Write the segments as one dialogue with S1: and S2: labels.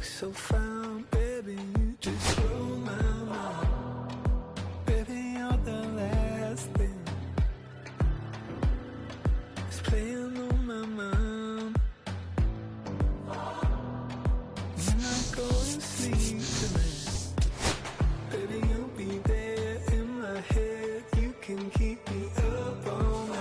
S1: so fine, baby, you just blow my mind. Baby, you're the last thing that's playing on my mind. When I go to sleep tonight, baby, you'll be there in my head. You can keep me up all night.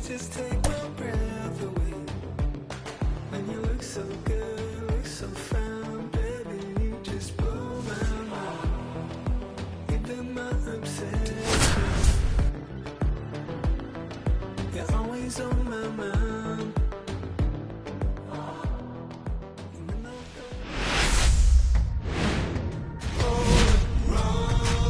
S1: Just take my breath away. When you look so good, look so fine, baby, you just blow my mind. You've been my obsession. You're always on my mind.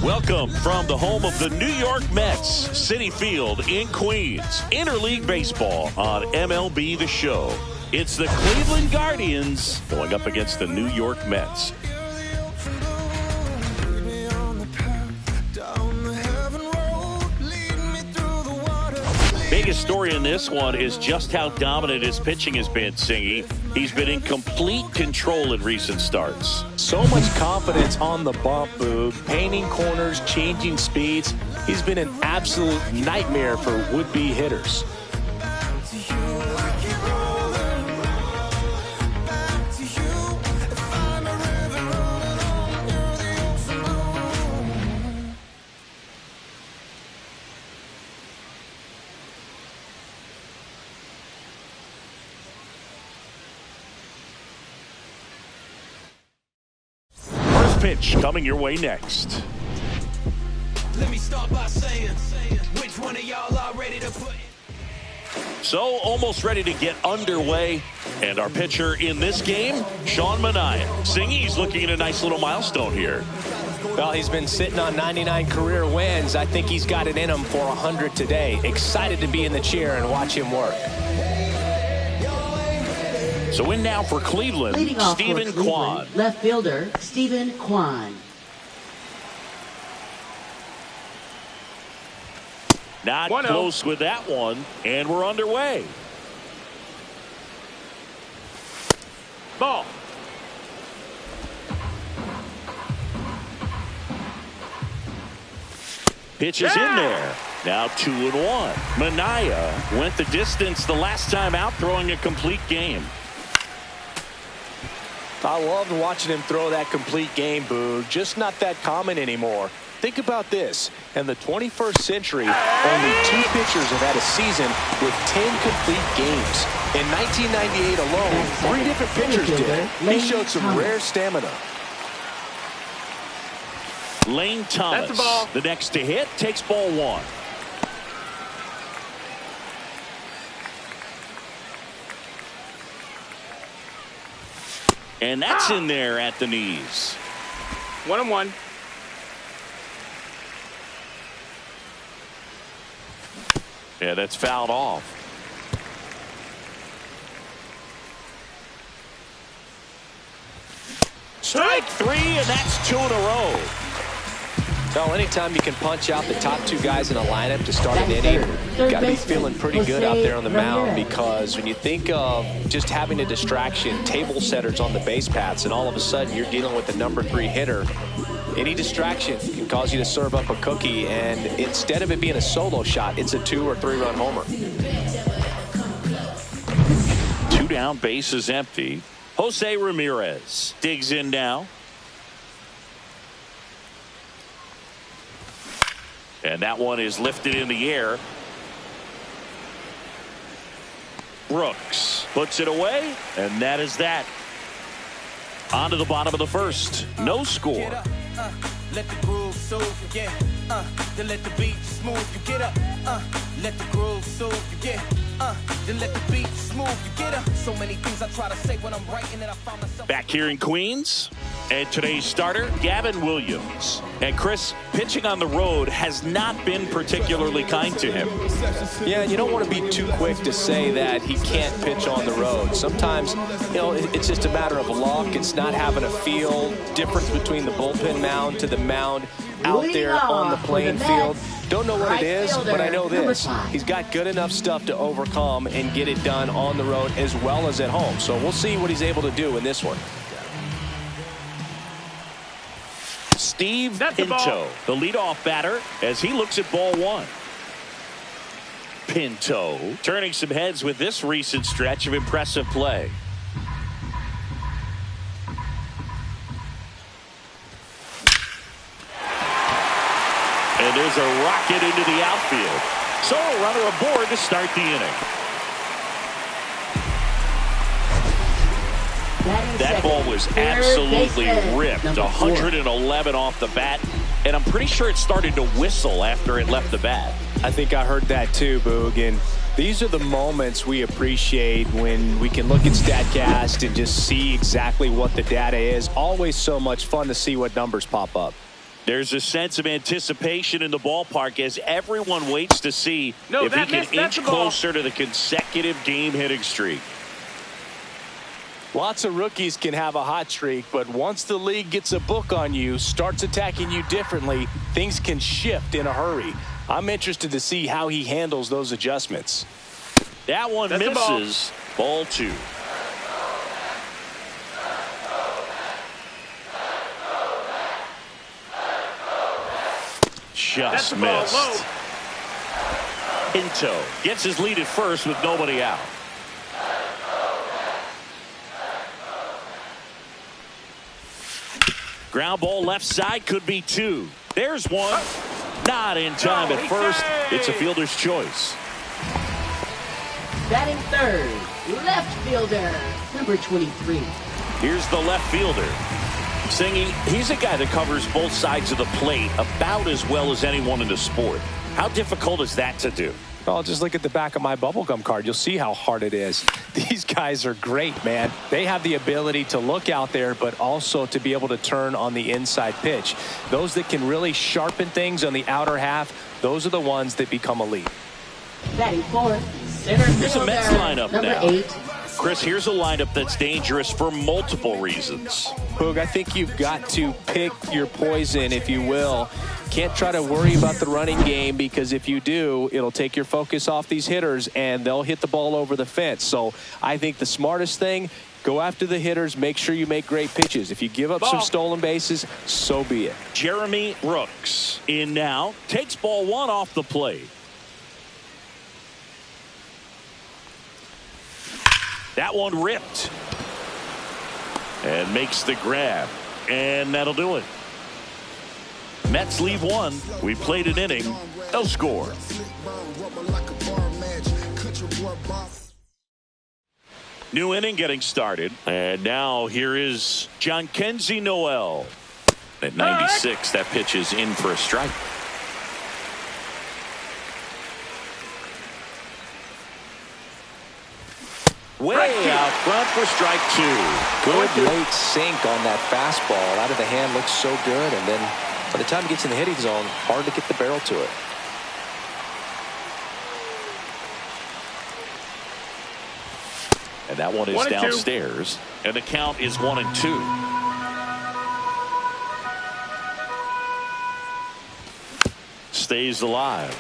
S2: Welcome from the home of the New York Mets, Citi Field in Queens. Interleague Baseball on MLB The Show. It's the Cleveland Guardians going up against the New York Mets. Biggest story in this one is just how dominant his pitching has been, Singy. He's been in complete control in recent starts.
S3: So much confidence on the bump, Boog. Painting corners, changing speeds. He's been an absolute nightmare for would-be hitters.
S2: Pitch coming your way next.
S4: Let me start by saying which one of y'all are ready to put.
S2: So almost ready to get underway, and our pitcher in this game, Sean Manaea. Singy's looking at a nice little milestone here.
S3: Well, he's been sitting on 99 career wins. I think he's got it in him for 100 today. Excited to be in the chair and watch him work.
S2: So in now for Cleveland, Stephen Kwan.
S5: Left fielder, Stephen Kwan.
S2: Not close with that one, and we're underway. Ball. Pitch is in there. Now 2-1. Manaea went the distance the last time out, throwing a complete game.
S3: I loved watching him throw that complete game, Boog. Just not that common anymore. Think about this. In the 21st century, only 2 pitchers have had a season with 10 complete games. In 1998 alone, 3 different pitchers did. He showed some rare stamina.
S2: Lane Thomas, the next to hit, takes ball 1. And that's in there at the knees.
S6: 1-1.
S2: Yeah, that's fouled off. Strike 3, and that's 2 in a row.
S3: Well, anytime you can punch out the top 2 guys in a lineup to start an inning, you got to be feeling pretty good out there on the mound, because when you think of just having a distraction, table setters on the base paths, and all of a sudden you're dealing with the number 3 hitter, any distraction can cause you to serve up a cookie, and instead of it being a solo shot, it's a 2 or 3 run homer.
S2: 2 down, base is empty. Jose Ramirez digs in now. And that one is lifted in the air. Brooks puts it away, and that is that. On to the bottom of the first. No score.
S4: Get up, let the groove soothe you, yeah. Then let the beat smooth you. Get up, let the groove soothe you, yeah. Then let the beat smooth you. Get up. So many things I try to say when I'm writing, and I found myself
S2: back here in Queens. And today's starter, Gavin Williams. And Chris, pitching on the road has not been particularly kind to him.
S3: Yeah, you don't want to be too quick to say that he can't pitch on the road. Sometimes, it's just a matter of luck. It's not having a feel. Difference between the bullpen mound to the mound out there on the playing field. Don't know what it is, but I know this. He's got good enough stuff to overcome and get it done on the road as well as at home. So we'll see what he's able to do in this one.
S2: Steve Pinto, the leadoff batter, as he looks at ball one. Pinto turning some heads with this recent stretch of impressive play. And there's a rocket into the outfield. So a runner aboard to start the inning. That ball was absolutely ripped. 111 off the bat. And I'm pretty sure it started to whistle after it left the bat.
S3: I think I heard that too, Boog. And these are the moments we appreciate when we can look at StatCast and just see exactly what the data is. Always so much fun to see what numbers pop up.
S2: There's a sense of anticipation in the ballpark as everyone waits to see if he can inch closer to the consecutive game hitting streak.
S3: Lots of rookies can have a hot streak, but once the league gets a book on you, starts attacking you differently, things can shift in a hurry. I'm interested to see how he handles those adjustments.
S2: That one misses. Ball two. Just missed. Pinto gets his lead at first with nobody out. Ground ball left side, could be two. There's one. Not in time at first. It's a fielder's choice.
S5: Batting third, left fielder, number 23.
S2: Here's the left fielder. Singy, he's a guy that covers both sides of the plate about as well as anyone in the sport. How difficult is that to do?
S3: Well, just look at the back of my bubblegum card. You'll see how hard it is. These guys are great, man. They have the ability to look out there, but also to be able to turn on the inside pitch. Those that can really sharpen things on the outer half, those are the ones that become elite.
S5: Batting fourth, center fielder,
S2: Here's a Mets lineup
S5: number
S2: now.
S5: 8.
S2: Chris, here's a lineup that's dangerous for multiple reasons.
S3: Boog, I think you've got to pick your poison, if you will. Can't try to worry about the running game, because if you do, it'll take your focus off these hitters and they'll hit the ball over the fence. So I think the smartest thing, go after the hitters, make sure you make great pitches. If you give up some stolen bases, so be it.
S2: Jeremy Brooks in now, takes ball one off the plate. That one ripped. And makes the grab. And that'll do it. Mets leave one. We played an inning. No score. New inning getting started. And now here is Jhonkensy Noel. At 96, that pitch is in for a strike. Way out front for strike two.
S3: Good late sink on that fastball. Out of the hand, looks so good. And then by the time he gets in the hitting zone, hard to get the barrel to it.
S2: And that one is downstairs. And the count is 1-2. Stays alive.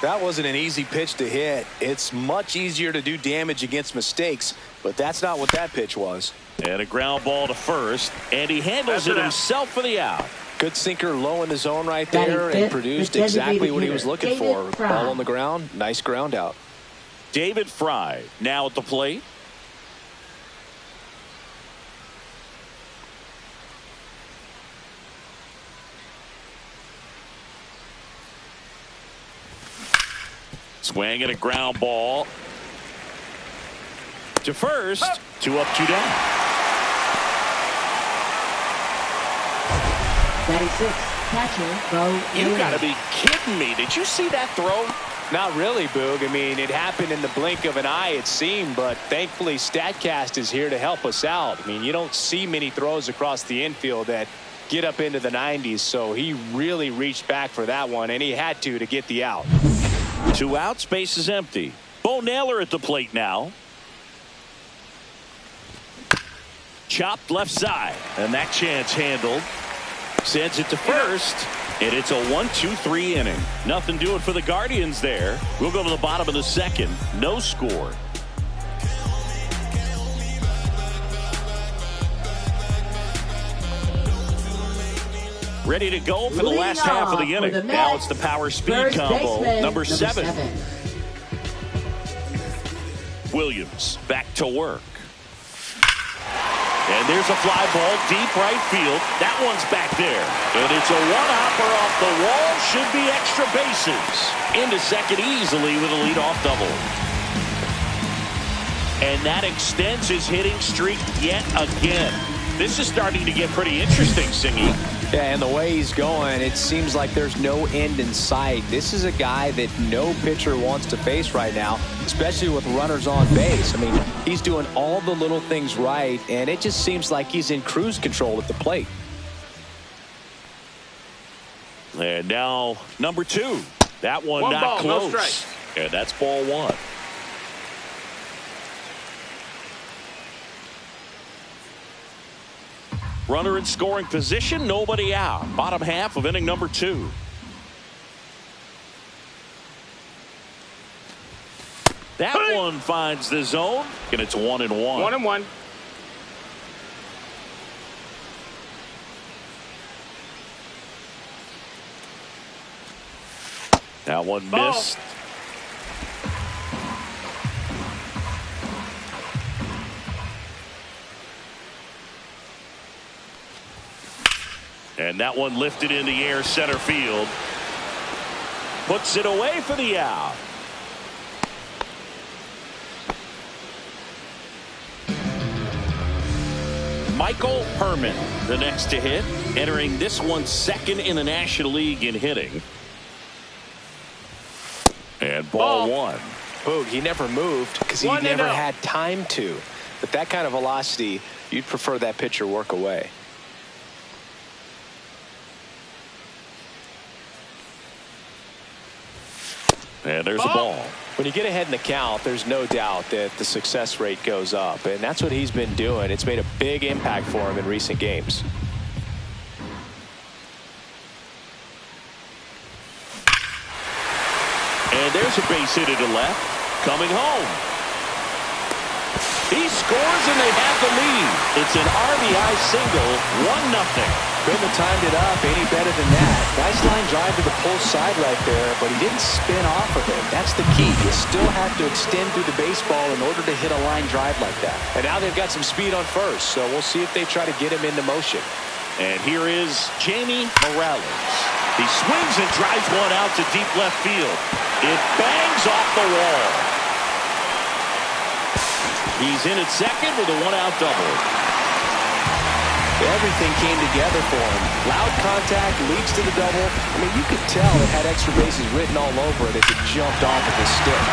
S3: That wasn't an easy pitch to hit. It's much easier to do damage against mistakes, but that's not what that pitch was.
S2: And a ground ball to first, and he handles it himself for the out.
S3: Good sinker low in the zone right there, and produced exactly what he was looking for. Ball on the ground, nice ground out.
S2: David Fry now at the plate. Swing and a ground ball. to first. 2 up, 2 down.
S5: Batting 6, catcher, Bo.
S2: You got to be kidding me. Did you see that throw?
S3: Not really, Boog. I mean, it happened in the blink of an eye, it seemed, but thankfully StatCast is here to help us out. I mean, you don't see many throws across the infield that get up into the 90s, so he really reached back for that one, and he had to get the out.
S2: 2 outs, base is empty. Bo Naylor at the plate now. Chopped left side, and that chance handled. Sends it to first, and it's a 1-2-3 inning. Nothing doing for the Guardians there. We'll go to the bottom of the second. No score. Ready to go for the last half of the inning. Now it's the power speed combo. Number 7. Williams back to work. And there's a fly ball deep right field. That one's back there. And it's a one-hopper off the wall. Should be extra bases. Into second easily with a leadoff double. And that extends his hitting streak yet again. This is starting to get pretty interesting, Singy.
S3: Yeah, and the way he's going, it seems like there's no end in sight. This is a guy that no pitcher wants to face right now, especially with runners on base. I mean, he's doing all the little things right, and it just seems like he's in cruise control at the plate.
S2: And now number 2. That one not
S6: ball,
S2: close.
S6: no strike.
S2: And that's ball 1. Runner in scoring position, nobody out. Bottom half of inning number 2. That one finds the zone, and it's 1-1.
S6: 1-1.
S2: That one
S6: Ball.
S2: missed. And that one lifted in the air center field. Puts it away for the out. Michael Herman, the next to hit, entering this one second in the National League in hitting. And ball 1.
S3: Boog, he never moved because he never had time to. But that kind of velocity, you'd prefer that pitcher work away.
S2: And there's a ball.
S3: When you get ahead in the count, there's no doubt that the success rate goes up, and that's what he's been doing. It's made a big impact for him in recent games.
S2: And there's a base hit to left. Coming home. He scores and they have the lead. It's an RBI single, 1-0.
S3: Couldn't have timed it up any better than that. Nice line drive to the pull side right there, but he didn't spin off of it. That's the key. You still have to extend through the baseball in order to hit a line drive like that. And now they've got some speed on first, so we'll see if they try to get him into motion.
S2: And here is Jamie Morales. He swings and drives one out to deep left field. It bangs off the wall. He's in at second with a 1-out double.
S3: Everything came together for him. Loud contact leads to the double. I mean, you could tell it had extra bases written all over it as it jumped off of his stick.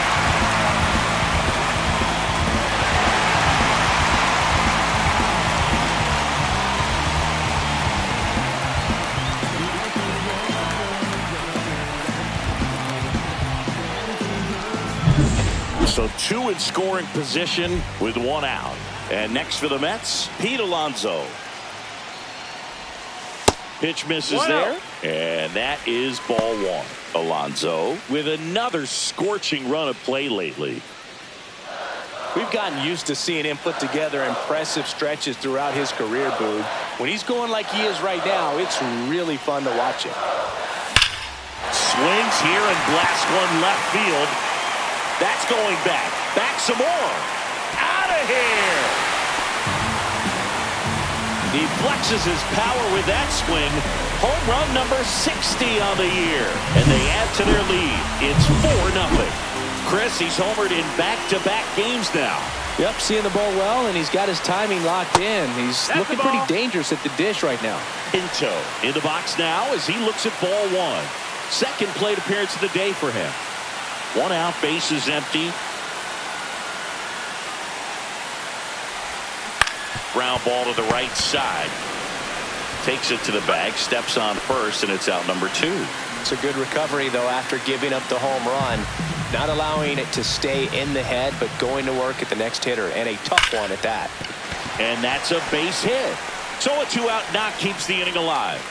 S2: So 2 in scoring position with 1 out. And next for the Mets, Pete Alonso. Pitch misses there. And that is ball 1. Alonso with another scorching run of play lately.
S3: We've gotten used to seeing him put together impressive stretches throughout his career, Boog. When he's going like he is right now, it's really fun to watch him.
S2: Swings here and blasts one left field. That's going back. Back some more. Out of here. He flexes his power with that swing. Home run number 60 on the year. And they add to their lead. It's 4-0. Chris, he's homered in back-to-back games now.
S3: Yep, seeing the ball well, and he's got his timing locked in. He's looking pretty dangerous at the dish right now.
S2: Pinto in the box now as he looks at ball one. Second plate appearance of the day for him. One out, base is empty. Ground ball to the right side. Takes it to the bag, steps on first, and it's out number 2.
S3: It's a good recovery, though, after giving up the home run. Not allowing it to stay in the head, but going to work at the next hitter, and a tough one at that.
S2: And that's a base hit. So a 2-out knock keeps the inning alive.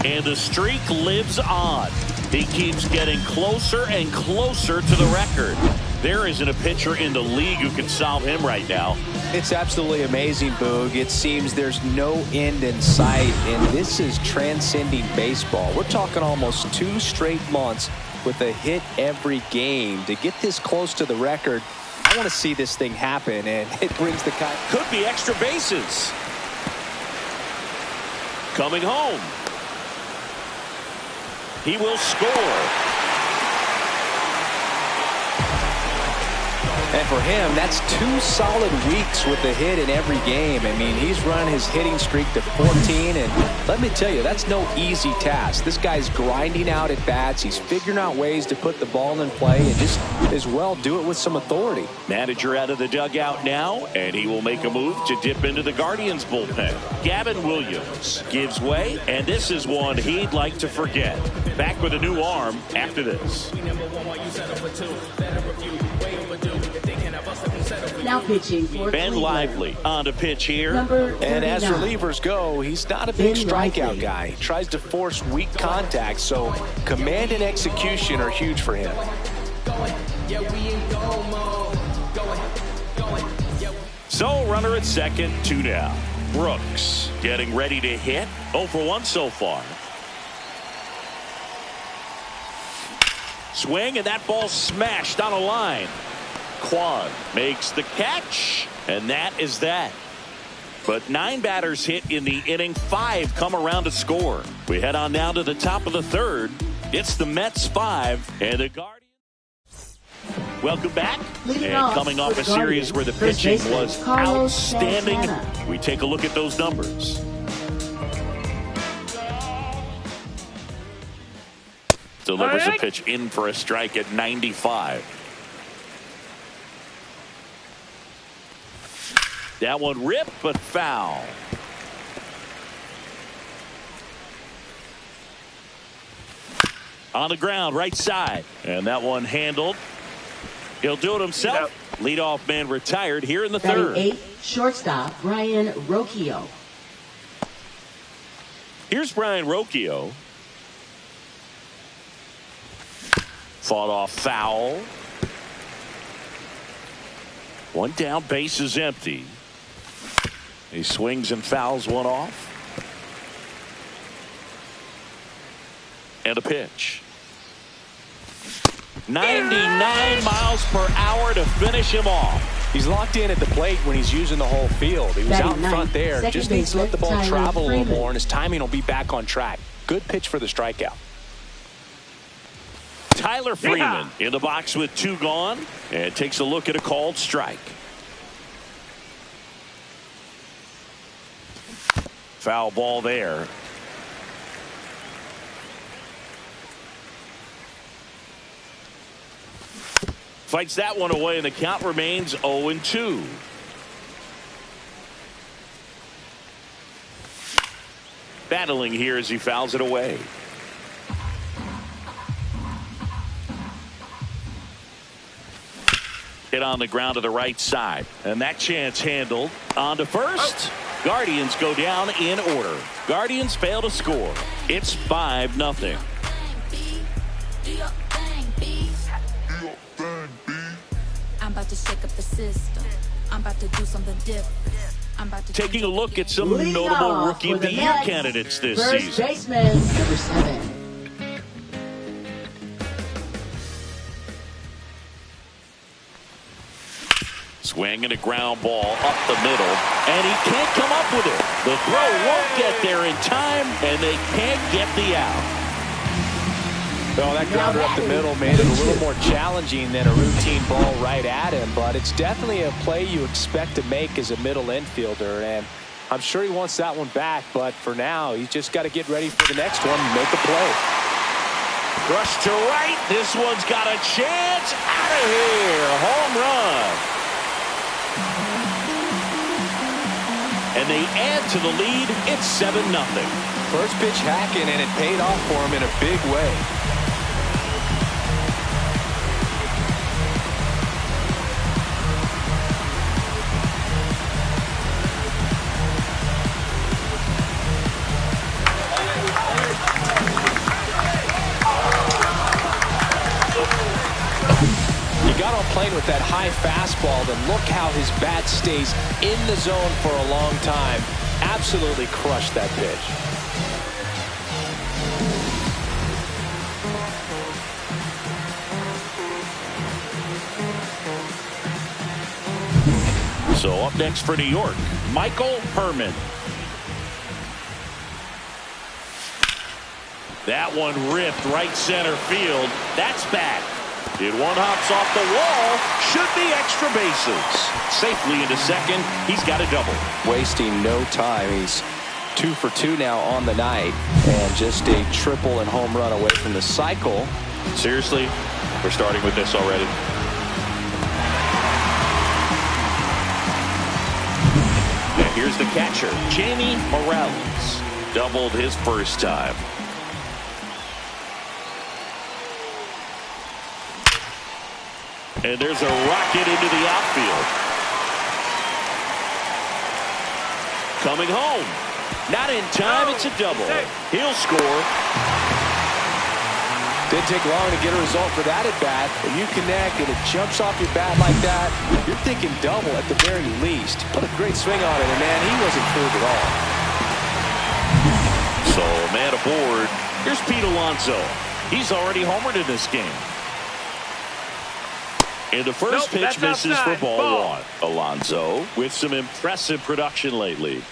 S2: And the streak lives on. He keeps getting closer and closer to the record. There isn't a pitcher in the league who can solve him right now.
S3: It's absolutely amazing, Boog. It seems there's no end in sight, and this is transcending baseball. We're talking almost 2 straight months with a hit every game. To get this close to the record, I want to see this thing happen, and it brings the kind.
S2: Could be extra bases. Coming home. He will score.
S3: And for him, that's 2 solid weeks with a hit in every game. I mean, he's run his hitting streak to 14, and let me tell you, that's no easy task. This guy's grinding out at bats. He's figuring out ways to put the ball in play and just as well do it with some authority.
S2: Manager out of the dugout now, and he will make a move to dip into the Guardians bullpen. Gavin Williams gives way, and this is one he'd like to forget. Back with a new arm after this.
S5: Now pitching for
S2: Ben
S5: Cleveland.
S2: Lively on to pitch here.
S5: Number 39.
S3: And as relievers go, he's not a big
S5: Ben
S3: strikeout
S5: Lively.
S3: guy. He tries to force weak contact, so command and execution are huge for him.
S2: So runner at second, 2 down. Brooks getting ready to hit. 0 for 1 so far. Swing, and that ball smashed on a line. Quan makes the catch, and that is that. But 9 batters hit in the inning, 5 come around to score. We head on now to the top of the 3rd. It's the Mets 5 and the Guardians. Welcome back.
S5: Leading
S2: And
S5: off
S2: coming off
S5: for
S2: a
S5: the
S2: series where the
S5: Guardians,
S2: pitching
S5: first
S2: was
S5: baseman Carlos
S2: outstanding.
S5: Santana.
S2: We take a look at those numbers. Delivers a pitch in for a strike at 95. That one ripped, but foul. On the ground, right side. And that one handled. He'll do it himself. Leadoff man retired here in the
S5: Batting
S2: 3rd.
S5: 8, shortstop Brian Rocchio.
S2: Here's Brian Rocchio. Fought off foul. 1 down, base is empty. He swings and fouls one off. And a pitch. 99 miles per hour to finish him off.
S3: He's locked in at the plate when he's using the whole field. He was
S5: Batting
S3: out in front
S5: 9th,
S3: there.
S5: second
S3: Just needs to let the ball
S5: baseman,
S3: travel a
S5: Tyler
S3: little
S5: Freeman.
S3: more, and his timing will be back on track. Good pitch for the strikeout.
S2: Tyler Freeman in the box with 2 gone, and takes a look at a called strike. Foul ball there. Fights that one away, and the count remains 0-2. Battling here as he fouls it away. Hit on the ground to the right side, and that chance handled. On to first. Guardians go down in order. Guardians fail to score. It's 5-0.
S6: I'm about to shake up the system. I'm about to do something different. I'm about to
S2: Taking a look at some
S5: Leading
S2: notable
S5: off
S2: Rookie
S5: for
S2: of the
S5: the
S2: Year
S5: Mets,
S2: candidates this
S5: first
S2: season.
S5: baseman, number 7.
S2: Swing and a ground ball up the middle, and he can't come up with it. The throw won't get there in time, and they can't get the out.
S3: Well, that grounder up the middle made it a little more challenging than a routine ball right at him, but it's definitely a play you expect to make as a middle infielder, and I'm sure he wants that one back, but for now, he's just got to get ready for the next one and make a play.
S2: Rush to right. This one's got a chance. Out of here. Home run. And they add to the lead. It's 7-0.
S3: First pitch hacking, and it paid off for him in a big way. Playing with that high fastball, then look how his bat stays in the zone for a long time. Absolutely crushed that pitch.
S2: So up next for New York, Michael Herman. That one ripped right center field. That's back. It one hops off the wall. Should be extra bases. Safely into second. He's got a double.
S3: Wasting no time. He's 2 for 2 now on the night. And just a triple and home run away from the cycle.
S2: Seriously, we're starting with this already. And here's the catcher, Jamie Morales. Doubled his first time. And there's a rocket into the outfield. Coming home. Not in time. It's a double. He'll score.
S3: Didn't take long to get a result for that at bat. When you connect and it jumps off your bat like that, you're thinking double at the very least. Put a great swing on it, and man, he wasn't fooled at all.
S2: So, man aboard. Here's Pete Alonso. He's already homered in this game. And the first pitch misses for ball one. Alonso with some impressive production lately.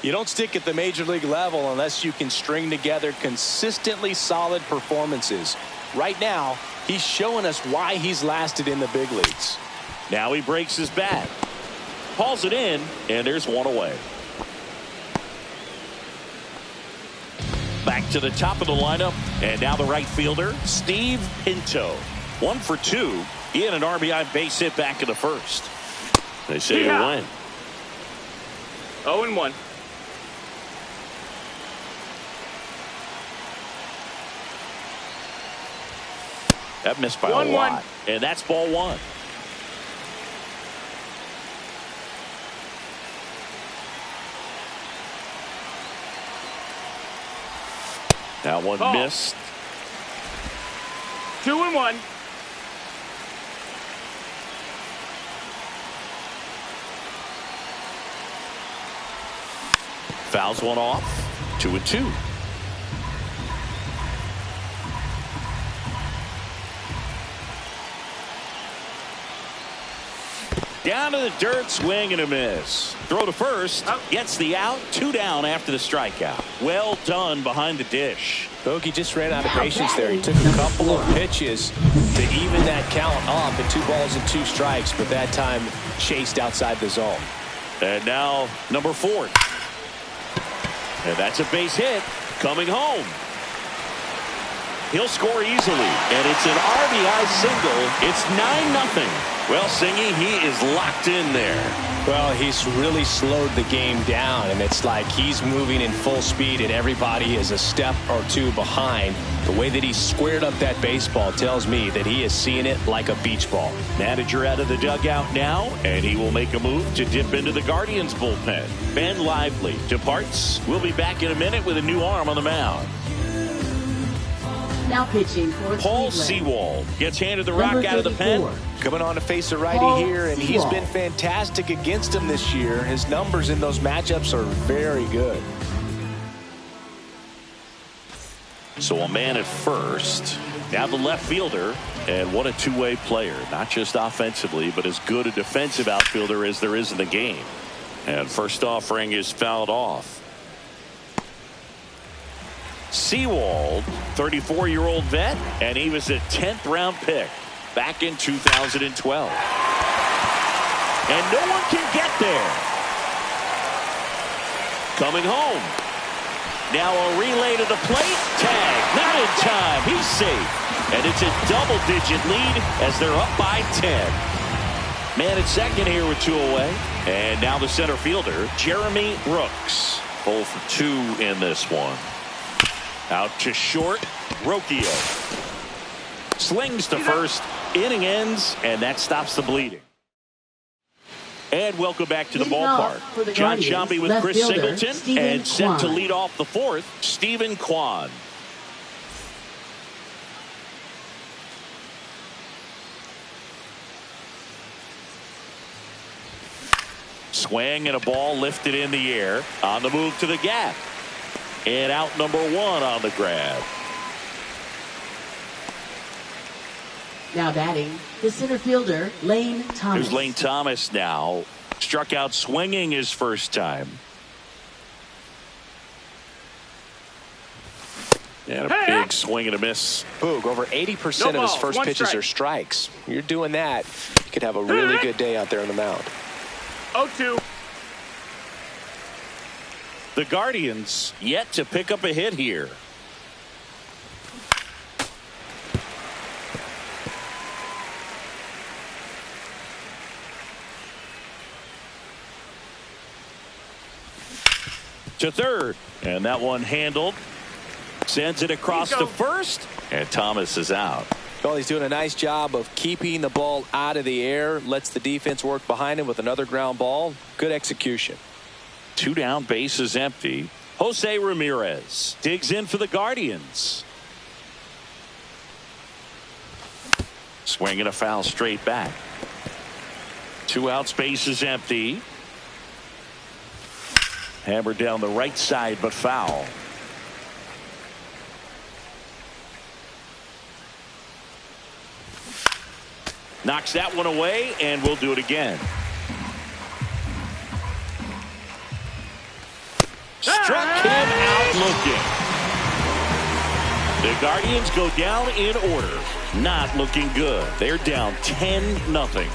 S3: You don't stick at the major league level unless you can string together consistently solid performances. Right now, he's showing us why he's lasted in the big leagues.
S2: Now he breaks his bat. Hauls it in, and there's one away. Back to the top of the lineup, and now the right fielder, Steve Pinto. 1 for 2. He had an RBI base hit back in the first. They say you win.
S7: 0-1.
S2: That missed by a lot. And that's ball one. That one missed.
S7: 2-1.
S2: Fouls one off. 2-2. Down to the dirt, swing and a miss. Throw to first, gets the out, 2 down after the strikeout. Well done behind the dish.
S3: Bogey just ran out of patience there. He took a couple of pitches to even that count up at 2 balls and 2 strikes, but that time chased outside the zone.
S2: And now number 4. And that's a base hit coming home. He'll score easily, and it's an RBI single. It's 9-0. Well, Singy, he is locked in there.
S3: Well, he's really slowed the game down, and it's like he's moving in full speed, and everybody is a step or 2 behind. The way that he squared up that baseball tells me that he is seeing it like a beach ball.
S2: Manager out of the dugout now, and he will make a move to dip into the Guardians bullpen. Ben Lively departs. We'll be back in a minute with a new arm on the mound.
S5: Now pitching for
S2: Paul
S5: Cleveland.
S2: Sewald gets handed the rock out of the pen.
S3: Coming on to face a righty
S5: Paul
S3: here, and he's been fantastic against him this year. His numbers in those matchups are very good.
S2: So a man at first. Now the left fielder, and what a two-way player. Not just offensively, but as good a defensive outfielder as there is in the game. And first offering is fouled off. Seawald, 34-year-old vet, and he was a 10th-round pick back in 2012. And no one can get there. Coming home. Now a relay to the plate. Tag. Not in time. He's safe. And it's a double-digit lead as they're up by 10. Man at second here with 2 away. And now the center fielder, Jeremy Brooks. 0 for 2 in this one. Out to short, Rocchio. Slings to first. Inning ends, and that stops the bleeding. And welcome back to the ballpark. John Shambi with Chris Singleton, and set to lead off the 4th, Stephen Kwan. Swing and a ball lifted in the air. On the move to the gap. And out number 1 on the grab.
S5: Now batting, the center fielder, Lane Thomas.
S2: Here's Lane Thomas now. Struck out swinging his first time. And a big swing and a miss.
S3: Boog, over 80% of his first pitches are strikes. You're doing that, you could have a really good day out there on the mound.
S7: 0-2.
S2: The Guardians yet to pick up a hit here. To third, and that one handled. Sends it across to first, and Thomas is out.
S3: Well, he's doing a nice job of keeping the ball out of the air. Lets the defense work behind him with another ground ball. Good execution.
S2: 2 down, bases empty. Jose Ramirez digs in for the Guardians. Swinging a foul straight back. 2 outs, bases empty. Hammered down the right side, but foul. Knocks that one away, and we'll do it again. Struck him out looking. The Guardians go down in order. Not looking good. They're down 10-0.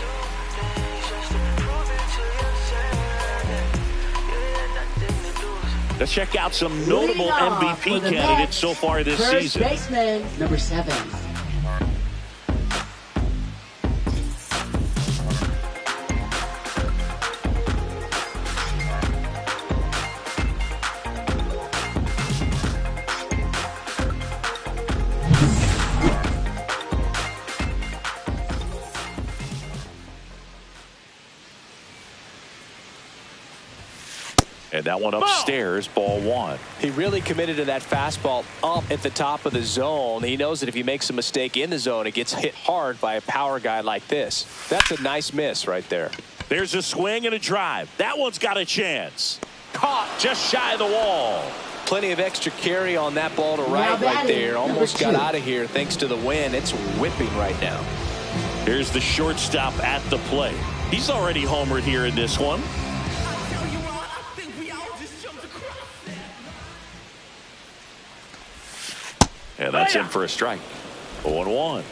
S2: Let's check out some notable MVP candidates so far this season.
S5: First baseman, number 7.
S2: And that one upstairs, ball 1.
S3: He really committed to that fastball up at the top of the zone. He knows that if he makes a mistake in the zone, it gets hit hard by a power guy like this. That's a nice miss right there.
S2: There's a swing and a drive. That one's got a chance. Caught just shy of the wall.
S3: Plenty of extra carry on that ball to right there. Almost got out of here thanks to the wind. It's whipping right now.
S2: Here's the shortstop at the plate. He's already homered here in this one. And that's in for a strike. 0-1.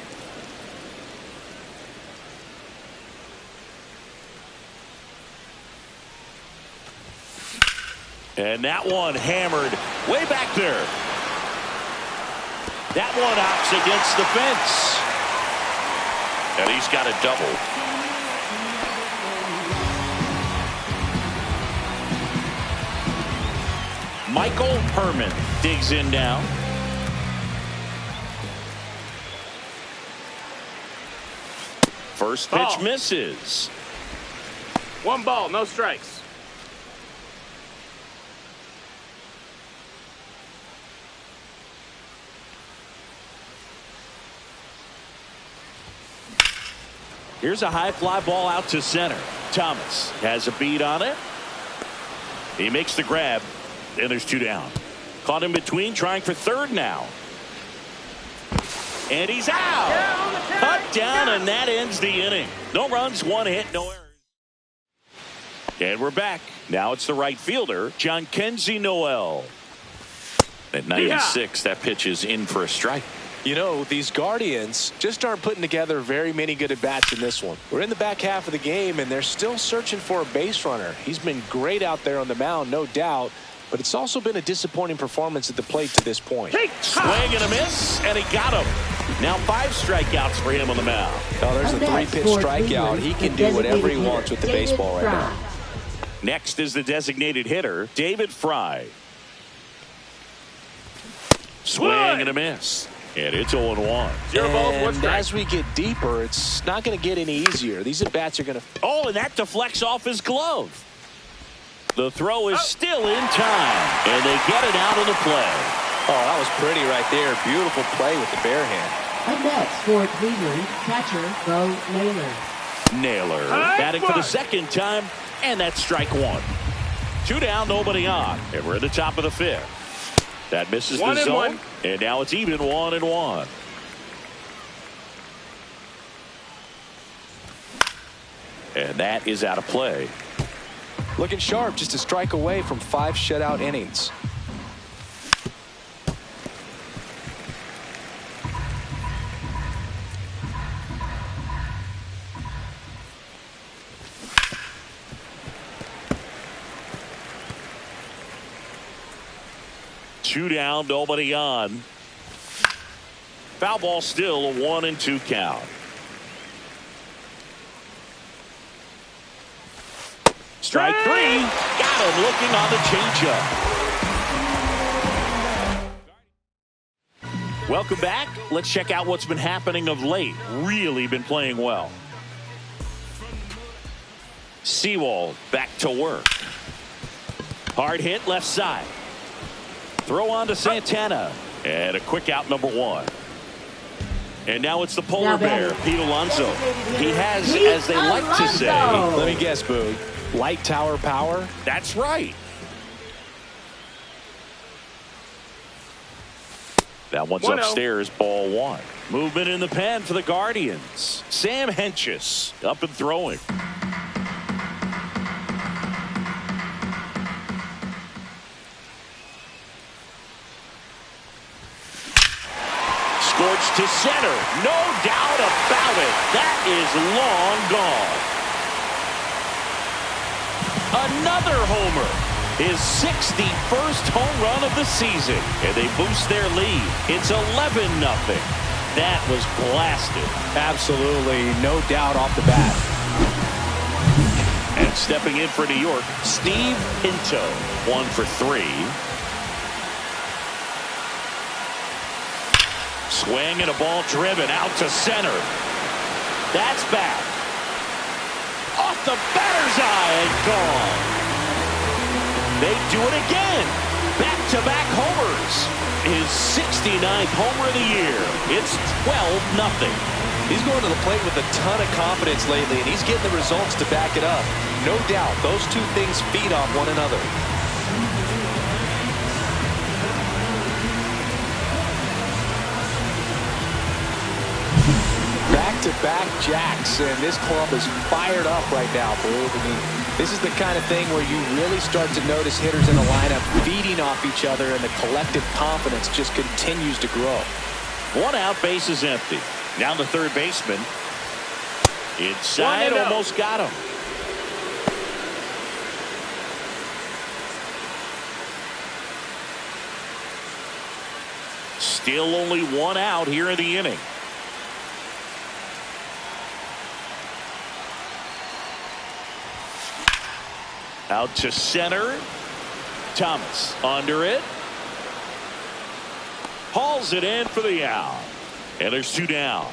S2: And that one hammered way back there. That one knocks against the fence. And he's got a double. Michael Herman digs in now. First pitch misses.
S7: 1 ball, no strikes.
S2: Here's a high fly ball out to center. Thomas has a beat on it. He makes the grab, and there's 2 down. Caught in between, trying for third now. And he's out. Cut down, and that ends the inning. No runs, 1 hit, no errors. And we're back. Now it's the right fielder, John Kenzie Noel. At 96, that pitch is in for a strike.
S3: You know, these Guardians just aren't putting together very many good at-bats in this one. We're in the back half of the game, and they're still searching for a base runner. He's been great out there on the mound, no doubt, but it's also been a disappointing performance at the plate to this point.
S2: Swing and a miss, and he got him. Now 5 strikeouts for him on the mound.
S3: Oh, there's a 3-pitch strikeout. He can do whatever he wants with the baseball right now.
S2: Next is the designated hitter, David Fry. Swing and a miss. And it's 0-1.
S3: And as we get deeper, it's not going to get any easier. These at-bats are going to...
S2: Oh, and that deflects off his glove. The throw is still in time, and they get it out of the play.
S3: Oh, that was pretty right there. Beautiful play with the bare hand.
S5: Up next for Cleveland, catcher Bo Naylor.
S2: Batting for the second time, and that's strike 1. 2 down, nobody on, and we're at the top of the 5th. That misses the zone, and now it's even 1-1. And that is out of play.
S3: Looking sharp, just a strike away from 5 shutout innings.
S2: Two down, nobody on. Foul ball still, a 1-2 count. Strike 3. Got him looking on the changeup. Welcome back. Let's check out what's been happening of late. Really been playing well. Sewald back to work. Hard hit left side. Throw on to Santana. And a quick out, number 1. And now it's the polar bear, Pete Alonso. He has, as they like to say,
S3: let me guess, Boog, light tower power?
S2: That's right. That one's upstairs, ball 1. Movement in the pen for the Guardians. Sam Hentges up and throwing. Scorched to center. No doubt about it. That is long gone. Another homer. His 61st home run of the season. And they boost their lead. It's 11-0. That was blasted.
S3: Absolutely. No doubt off the bat.
S2: And stepping in for New York, Steve Pinto. 1 for 3. Swing and a ball driven out to center. That's back. Off the batter's eye and gone. They do it again. Back-to-back homers. His 69th homer of the year. It's 12-0.
S3: He's going to the plate with a ton of confidence lately, and he's getting the results to back it up. No doubt, those two things feed off one another. Back-to-back jacks, and this club is fired up right now, Blue. I mean, this is the kind of thing where you really start to notice hitters in the lineup feeding off each other, and the collective confidence just continues to grow.
S2: 1 out, base is empty. Now the third baseman. Inside, almost got him. Still only 1 out here in the inning. Out to center. Thomas under it. Hauls it in for the out. And there's 2 down.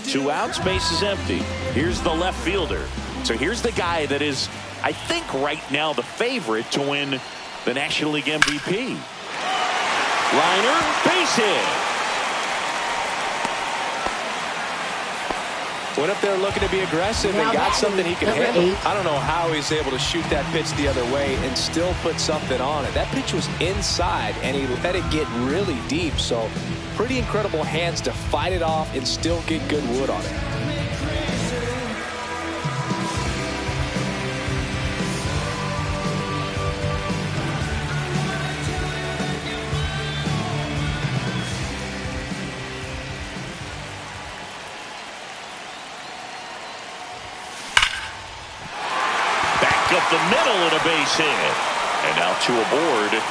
S2: 2 outs, base is empty. Here's the left fielder. So here's the guy that is, I think, right now the favorite to win the National League MVP. Liner, base hit.
S3: Went up there looking to be aggressive and got something he can handle. I don't know how he's able to shoot that pitch the other way and still put something on it. That pitch was inside, and he let it get really deep. So pretty incredible hands to fight it off and still get good wood on it.
S2: up the middle and a base hit. And now 2 aboard.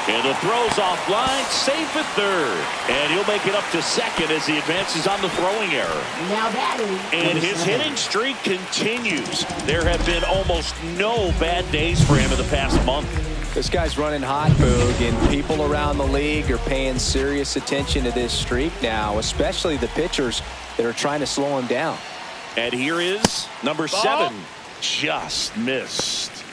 S2: And the throw's offline, safe at third. And he'll make it up to second as he advances on the throwing error.
S5: Now batting.
S2: And his hitting streak continues. There have been almost no bad days for him in the past month.
S3: This guy's running hot, Boog, and people around the league are paying serious attention to this streak now, especially the pitchers that are trying to slow him down.
S2: And here is number 7. Just missed.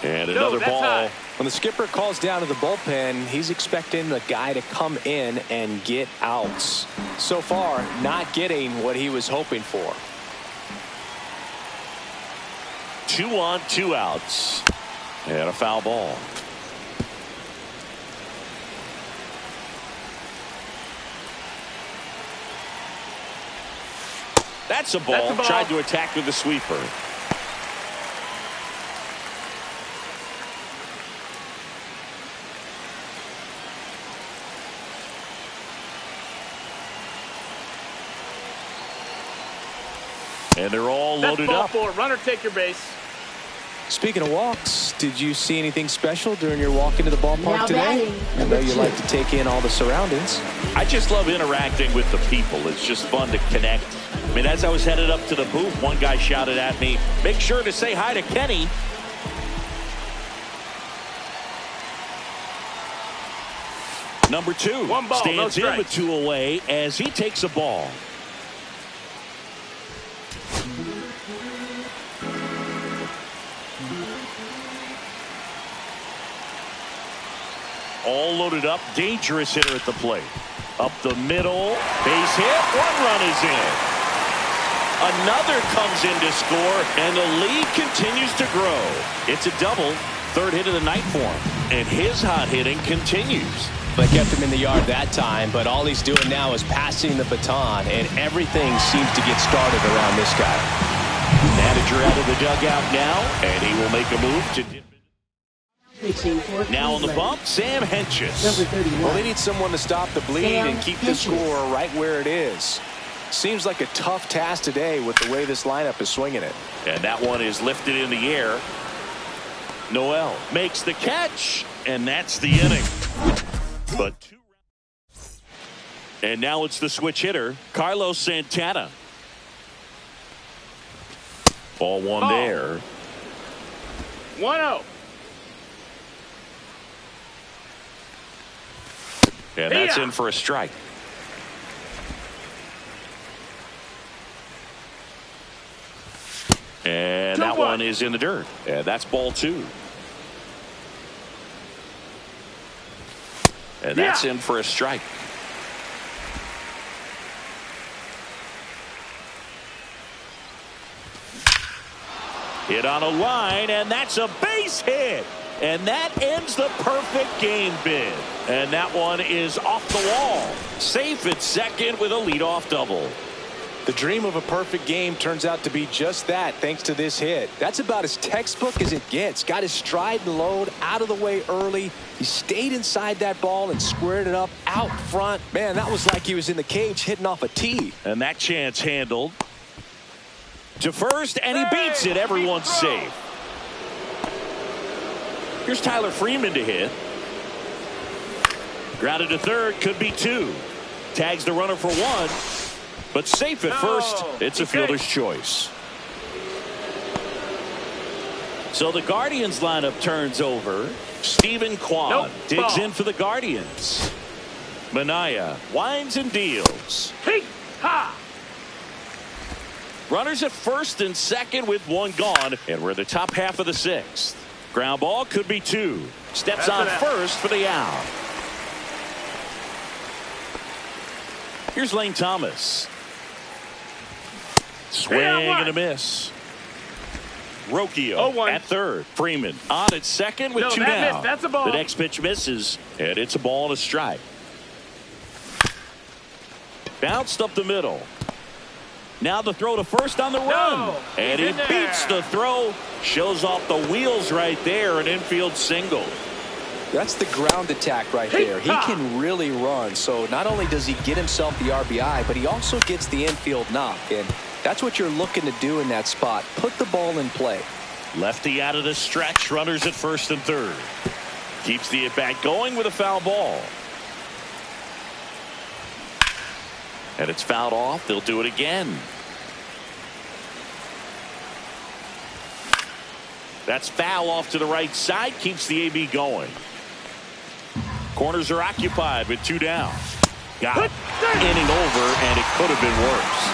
S2: And another ball.
S7: High.
S3: When the skipper calls down to the bullpen, he's expecting the guy to come in and get outs. So far, not getting what he was hoping for.
S2: 2 on, 2 outs. And a foul ball. That's a ball. Tried to attack with the sweeper. And they're all loaded up.
S7: 4. Runner, take your base.
S3: Speaking of walks, did you see anything special during your walk into the ballpark
S5: Now
S3: today?
S5: batting,
S3: I know you like to take in all the surroundings.
S2: I just love interacting with the people. It's just fun to connect. I mean, as I was headed up to the booth, one guy shouted at me, "Make sure to say hi to Kenny." Number 2
S7: 1 ball,
S2: stands
S7: no
S2: in
S7: strikes.
S2: with 2 away as he takes a ball. All loaded up, dangerous hitter at the plate. Up the middle, base hit, 1 run is in. Another comes in to score, and the lead continues to grow. It's a double, 3rd hit of the night for him, and his hot hitting continues.
S3: They kept him in the yard that time, but all he's doing now is passing the baton, and everything seems to get started around this guy.
S2: Manager out of the dugout now, and he will make a move to dip.
S5: Pitching for
S2: Now on the
S5: Cleveland.
S2: bump, Sam Hentges.
S5: Number 31.
S3: Well, they need someone to stop the bleed
S5: Sam
S3: and keep the
S5: Hentges.
S3: score right where it is. Seems like a tough task today with the way this lineup is swinging it.
S2: And that one is lifted in the air. Noel makes the catch, and that's the inning. But 2 rounds. And now it's the switch hitter, Carlos Santana. Ball 1 there.
S7: 1-0.
S2: And that's in for a strike. And that
S7: 2-1.
S2: one is in the dirt. And that's ball 2. And that's in for a strike. Hit on a line, and that's a base hit. And that ends the perfect game bid. And that one is off the wall. Safe at second with a leadoff double.
S3: The dream of a perfect game turns out to be just that thanks to this hit. That's about as textbook as it gets. Got his stride and load out of the way early. He stayed inside that ball and squared it up out front. Man, that was like he was in the cage hitting off a tee.
S2: And that chance handled. To first, and he beats it. Everyone's safe. Here's Tyler Freeman to hit. Grounded to third, could be 2. Tags the runner for 1. But safe at first, it's a fielder's choice. So the Guardians lineup turns over. Stephen Kwan digs in for the Guardians. Minaya winds and deals. Runners at first and second with 1 gone, and we're in the top half of the 6th. Ground ball could be 2. Steps on first for the out. Here's Lane Thomas. Swing and a miss. Rocchio at third. Freeman on at second with 2 down.
S7: That's a ball.
S2: The next pitch misses, and it's a ball and a strike. Bounced up the middle. Now the throw to first on the run. And it beats the throw. Shows off the wheels right there. An infield single.
S3: That's the ground attack right there. He can really run. So not only does he get himself the RBI, but he also gets the infield knock. And that's what you're looking to do in that spot. Put the ball in play.
S2: Lefty out of the stretch. Runners at first and third. Keeps the at-bat going with a foul ball. And it's fouled off. They'll do it again. That's foul off to the right side. Keeps the AB going. Corners are occupied with 2 down. Got it. Inning over, and it could have been worse.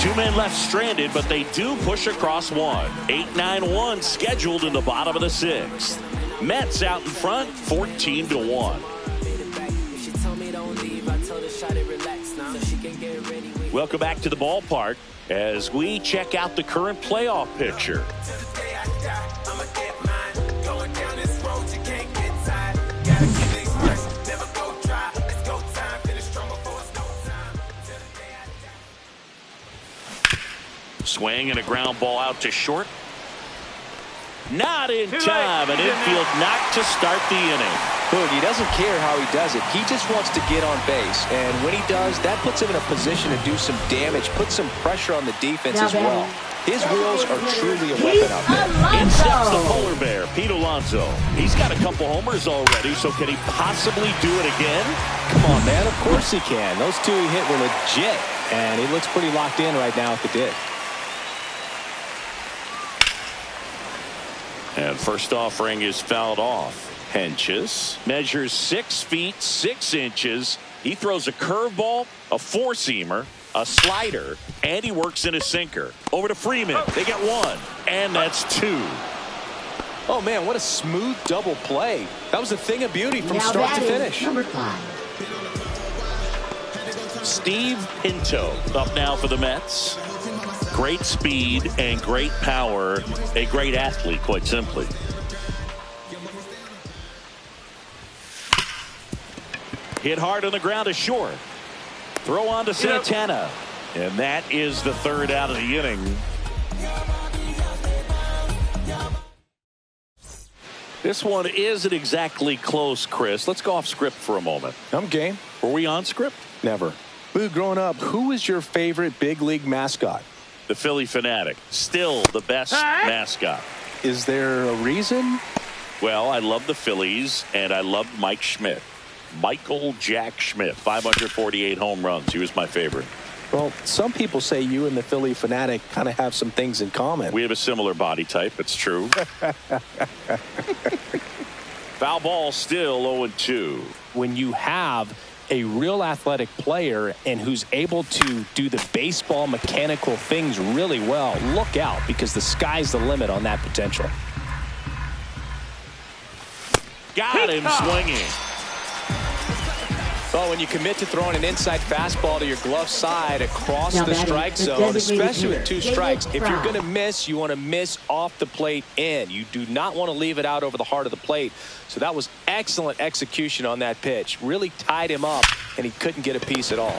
S2: 2 men left stranded, but they do push across 1. 8-9-1 scheduled in the bottom of the 6th. Mets out in front, 14-1. Welcome back to the ballpark as we check out the current playoff picture. Swing and a ground ball out to short. Not in time. An infield knock to start the inning.
S3: Look, he doesn't care how he does it. He just wants to get on base. And when he does, that puts him in a position to do some damage, put some pressure on the defense as well. His wheels are truly a weapon out there.
S2: In steps the polar bear, Pete Alonso. He's got a couple homers already, so can he possibly do it again?
S3: Come on, man. Of course he can. Those 2 he hit were legit. And he looks pretty locked in right now at the dig.
S2: And first offering is fouled off. Henches measures 6 feet 6 inches. He throws a curveball, a 4-seamer, a slider, and he works in a sinker. Over to Freeman. They get 1, and that's 2.
S3: Oh man, what a smooth double play. That was a thing of beauty from start to finish.
S5: Number 5.
S2: Steve Pinto up now for the Mets. Great speed and great power. A great athlete, quite simply. Hit hard on the ground to short. Throw on to Santana. And that is the 3rd out of the inning. This one isn't exactly close, Chris. Let's go off script for a moment.
S3: I'm game.
S2: Were we on script?
S3: Never. Boo, growing up, who was your favorite big league mascot?
S2: The Philly Fanatic. Still the best mascot.
S3: Is there a reason?
S2: Well, I love the Phillies, and I love Mike Schmidt. Michael Jack Schmidt, 548 home runs. He was my favorite.
S3: Well, some people say you and the Philly Fanatic kind of have some things in common.
S2: We have a similar body type. It's true. Foul ball still 0-2.
S3: When you have a real athletic player and who's able to do the baseball mechanical things really well, look out, because the sky's the limit on that potential.
S2: Got him swinging.
S3: Well, when you commit to throwing an inside fastball to your glove side across the strike zone, especially with 2 strikes, if you're going to miss, you want to miss off the plate in. You do not want to leave it out over the heart of the plate. So that was excellent execution on that pitch. Really tied him up, and he couldn't get a piece at all.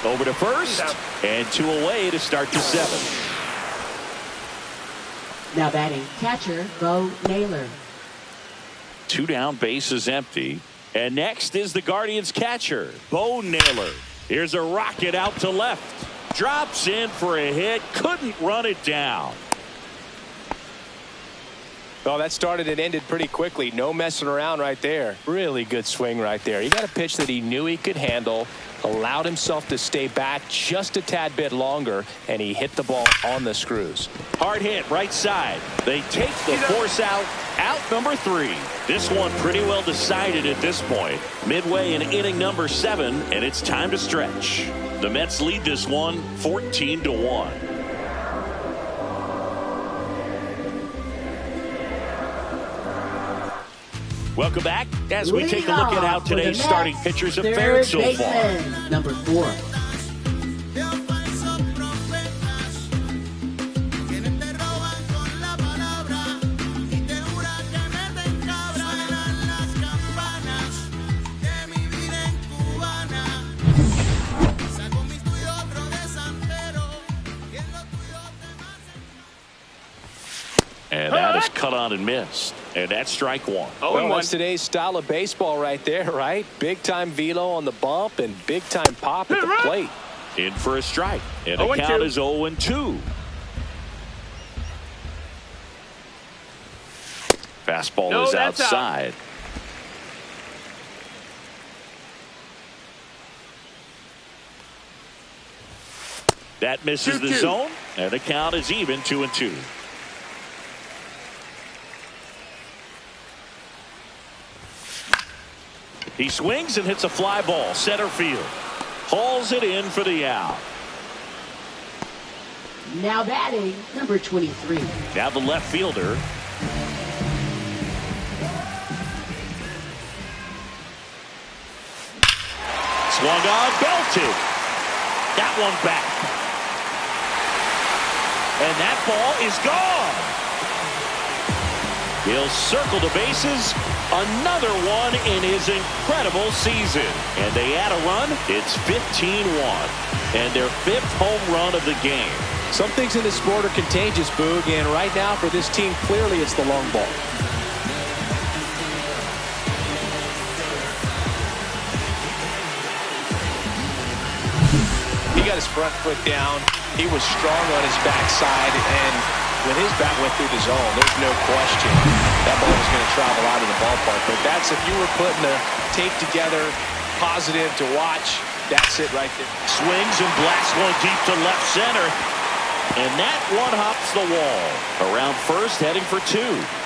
S2: Over to first, and 2 away to start the 7th.
S5: Now batting, catcher, Bo Naylor.
S2: 2 down, base is empty. And next is the Guardians catcher, Bo Naylor. Here's a rocket out to left. Drops in for a hit. Couldn't run it down.
S3: Well, that started and ended pretty quickly. No messing around right there. Really good swing right there. He got a pitch that he knew he could handle, allowed himself to stay back just a tad bit longer, and he hit the ball on the screws.
S2: Hard hit right side. They take the force out. Out number 3. This one pretty well decided at this point. Midway in inning number 7, and it's time to stretch. The Mets lead this one 14-1. Welcome back as we take a look at how today's starting pitchers have fared so far.
S5: Number 4.
S2: And that is cut on and missed. And that's strike one.
S3: Well, that's today's style of baseball right there, right? Big-time velo on the bump and big-time pop at the plate.
S2: In for a strike. And the count is 0-2. Fastball is outside. That misses the zone, and the count is even 2-2. He swings and hits a fly ball, center field. Hauls it in for the out.
S5: Now batting, number 23.
S2: Now the left fielder. Swung on, belted. That one back. And that ball is gone. He'll circle the bases. Another one in his incredible season. And they add a run. It's 15-1. And their 5th home run of the game.
S3: Some things in this sport are contagious, Boog. And right now for this team, clearly it's the long ball. He got his front foot down. He was strong on his backside, and when his bat went through the zone, there's no question that ball was going to travel out of the ballpark. But that's, if you were putting the tape together, positive to watch, that's it right there.
S2: Swings and blasts one deep to left center. And that one hops the wall. Around first, heading for 2.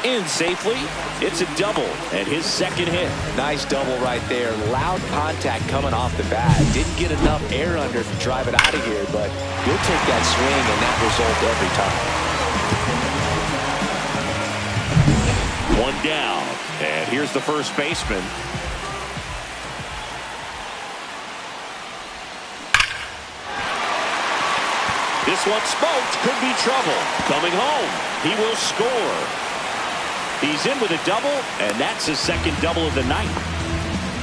S2: In safely. It's a double and his second hit.
S3: Nice double right there. Loud contact coming off the bat. Didn't get enough air under to drive it out of here, but you'll take that swing and that result every time.
S2: One down. And here's the first baseman. This one smoked, could be trouble. Coming home, he will score. He's in with a double, and that's his second double of the night.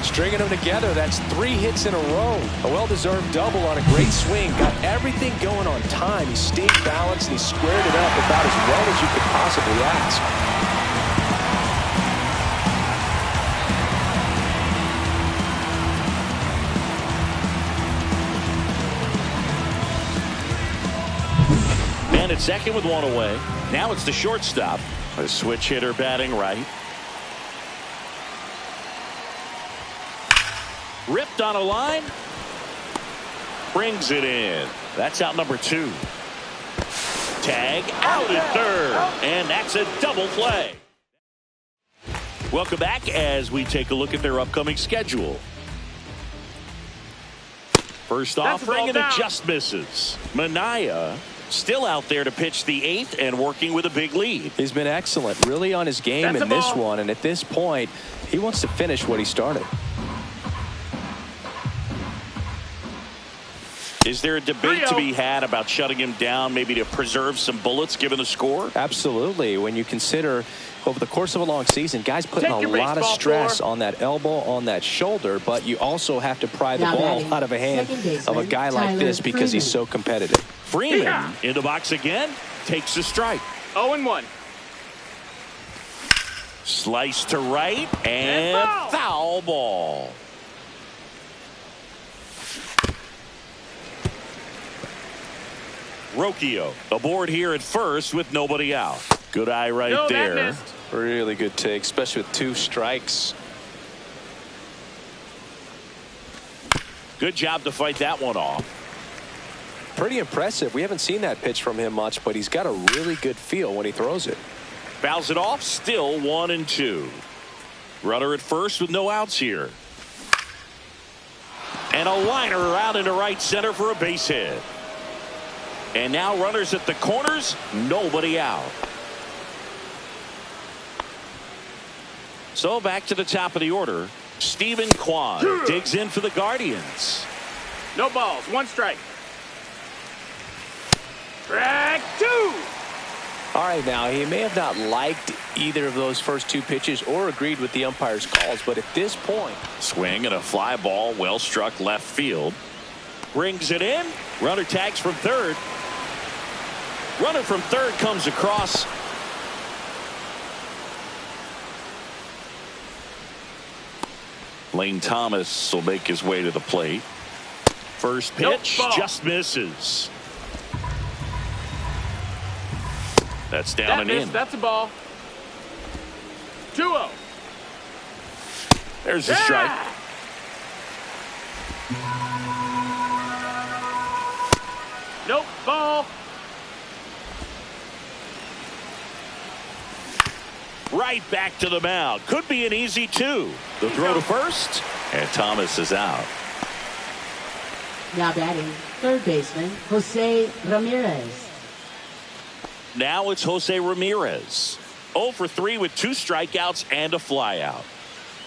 S3: Stringing them together, that's 3 hits in a row. A well-deserved double on a great swing. Got everything going on time. He stayed balanced, and he squared it up about as well as you could possibly ask.
S2: At second with one away. Now it's the shortstop. A switch hitter batting right. Ripped on a line. Brings it in. That's out number 2. Tag out at third. And that's a double play. Welcome back as we take a look at their upcoming schedule. First offering, and it just misses. Minaya still out there to pitch the 8th and working with a big lead.
S3: He's been excellent, really on his game in this one, and at this point he wants to finish what he started.
S2: Is there a debate to be had about shutting him down, maybe to preserve some bullets given the score?
S3: Absolutely. When you consider over the course of a long season, guys putting a lot of stress on that elbow, on that shoulder, but you also have to pry the ball out of a hand of a guy like this because he's so competitive.
S2: Freeman in the box again, takes a strike.
S7: 0-1.
S2: Slice to right, and foul ball. Rocchio aboard here at first with nobody out. Good eye right there.
S3: Really good take, especially with 2 strikes.
S2: Good job to fight that one off.
S3: Pretty impressive. We haven't seen that pitch from him much, but he's got a really good feel when he throws it.
S2: Fouls it off, still 1-2. Runner at first with no outs here. And a liner out into right center for a base hit. And now runners at the corners, nobody out. So back to the top of the order. Stephen Kwan digs in for the Guardians.
S7: No balls, 1 strike. Track 2.
S3: All right, now he may have not liked either of those first 2 pitches or agreed with the umpire's calls, but at this point,
S2: swing and a fly ball, well struck left field. Brings it in. Runner tags from third. Runner from third comes across. Lane Thomas will make his way to the plate. First pitch just misses. That's down and in.
S7: That's a ball. 2-0.
S2: There's a strike.
S7: Nope, ball.
S2: Right back to the mound. Could be an easy 2. The throw to first, and Thomas is out.
S5: Now batting, third baseman, Jose Ramirez.
S2: Now it's Jose Ramirez. 0 for 3 with 2 strikeouts and a flyout.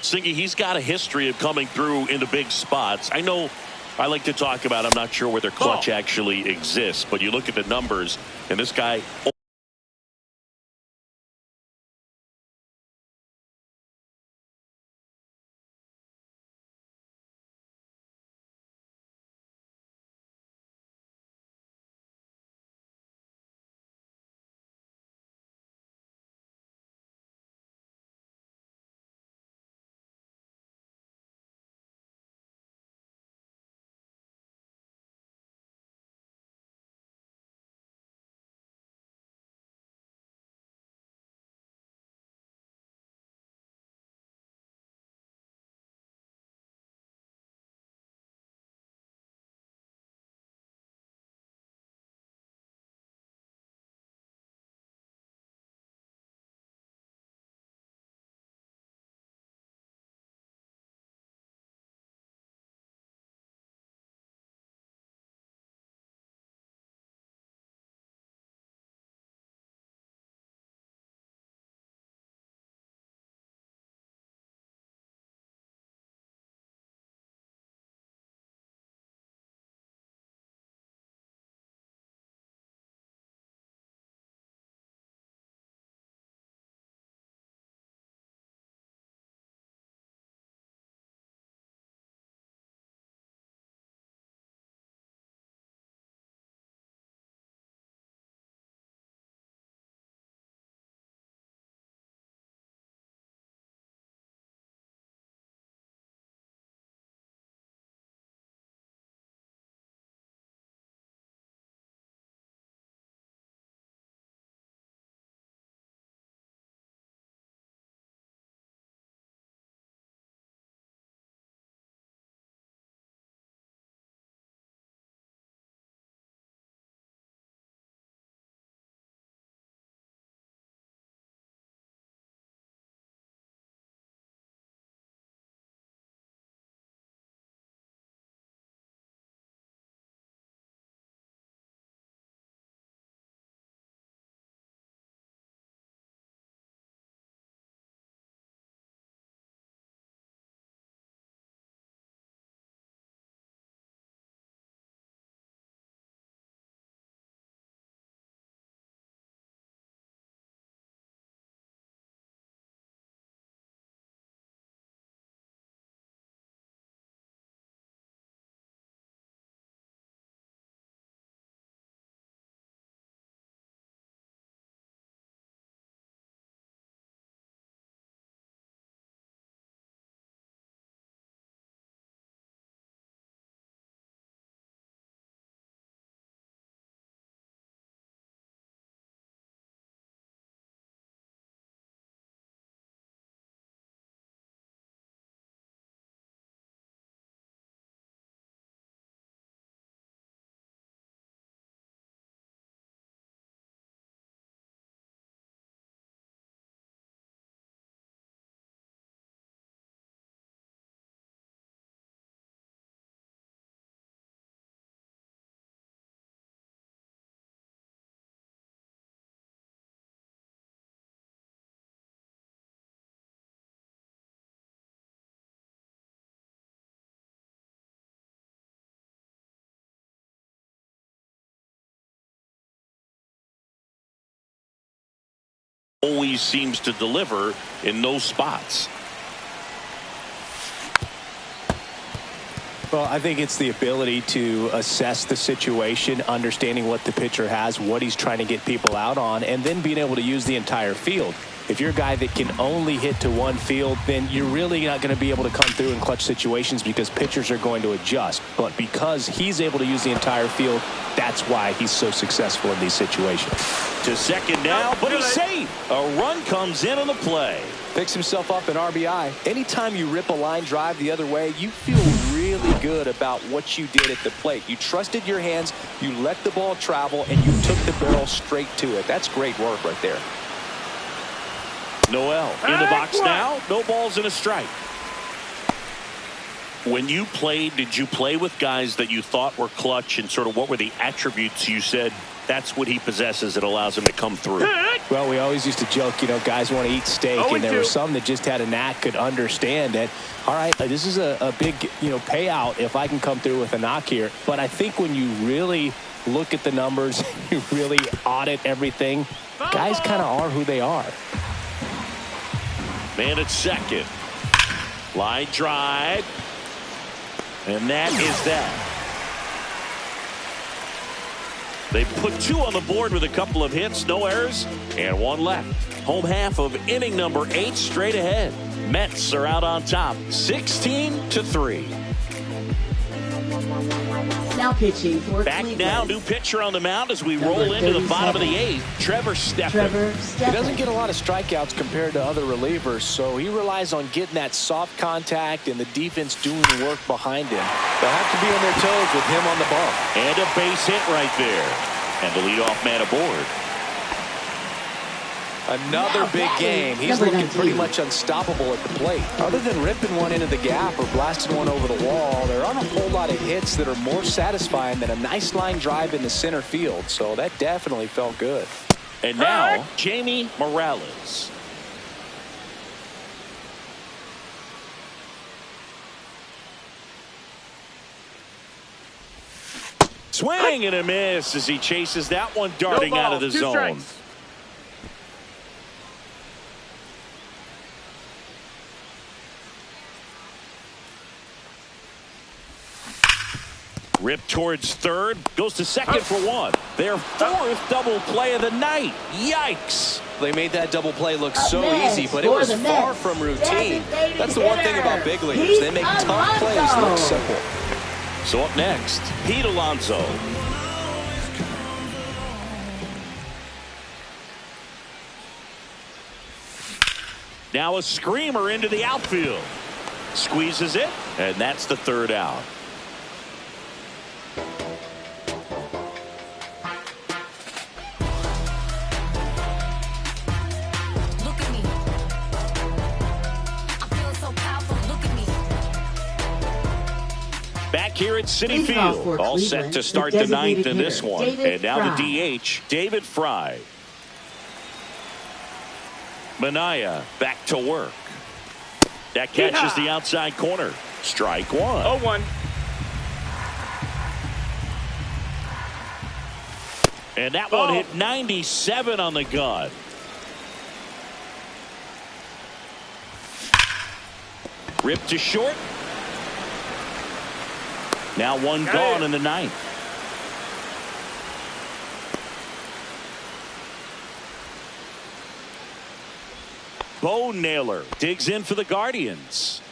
S2: Singy, he's got a history of coming through into big spots. I know I like to talk about, I'm not sure whether clutch actually exists, but you look at the numbers, and this guy. Always seems to deliver in those spots.
S3: Well, I think it's the ability to assess the situation, understanding what the pitcher has, what he's trying to get people out on, and then being able to use the entire field. If you're a guy that can only hit to one field, then you're really not going to be able to come through in clutch situations because pitchers are going to adjust. But because he's able to use the entire field, that's why he's so successful in these situations.
S2: To second now, but he's safe. A run comes in on the play.
S3: Picks himself up an RBI. Anytime you rip a line drive the other way, you feel really good about what you did at the plate. You trusted your hands, you let the ball travel, and you took the barrel straight to it. That's great work right there.
S2: Noel in the box now. No balls and a strike. When you played, did you play with guys that you thought were clutch, and sort of what were the attributes you said that's what he possesses that allows him to come through?
S3: Well, we always used to joke, you know, guys want to eat steak, and there were some that just had a knack, could understand that, all right, this is a big, you know, payout if I can come through with a knock here. But I think when you really look at the numbers, you really audit everything, guys kind of are who they are.
S2: Man at second. Line drive. And that is that. They put 2 on the board with a couple of hits, no errors, and 1 left. Home half of inning number 8 straight ahead. Mets are out on top, 16-3.
S5: Now pitching for
S2: Back
S5: Cleveland.
S2: now, new pitcher on the mound as we roll into the bottom of the 8th. Trevor Stephan.
S3: He doesn't get a lot of strikeouts compared to other relievers, so he relies on getting that soft contact and the defense doing the work behind him. They'll have to be on their toes with him on the bump.
S2: And a base hit right there. And the leadoff man aboard.
S3: Another big game. He's looking pretty much unstoppable at the plate. Other than ripping one into the gap or blasting one over the wall, there aren't a whole lot of hits that are more satisfying than a nice line drive in the center field. So that definitely felt good.
S2: And now, Jamie Morales. Swing and a miss as he chases that one darting out of the zone.
S7: Strikes.
S2: Rip towards third, goes to second for 1. Their 4th double play of the night. Yikes.
S3: They made that double play look so easy, but it was far from routine. That's the one thing about big leaguers. They make tough plays look simple.
S2: So up next, Pete Alonso. Now a screamer into the outfield. Squeezes it, and that's the 3rd out. Back here at Citi Field, all set to start the 9th in this one. And now the DH, David Fry. Minaya back to work. That catches the outside corner. Strike 1.
S7: 0-1.
S2: And that one hit 97 on the gun. Ripped to short. Now one gone in the 9th. Bo Naylor digs in for the Guardians.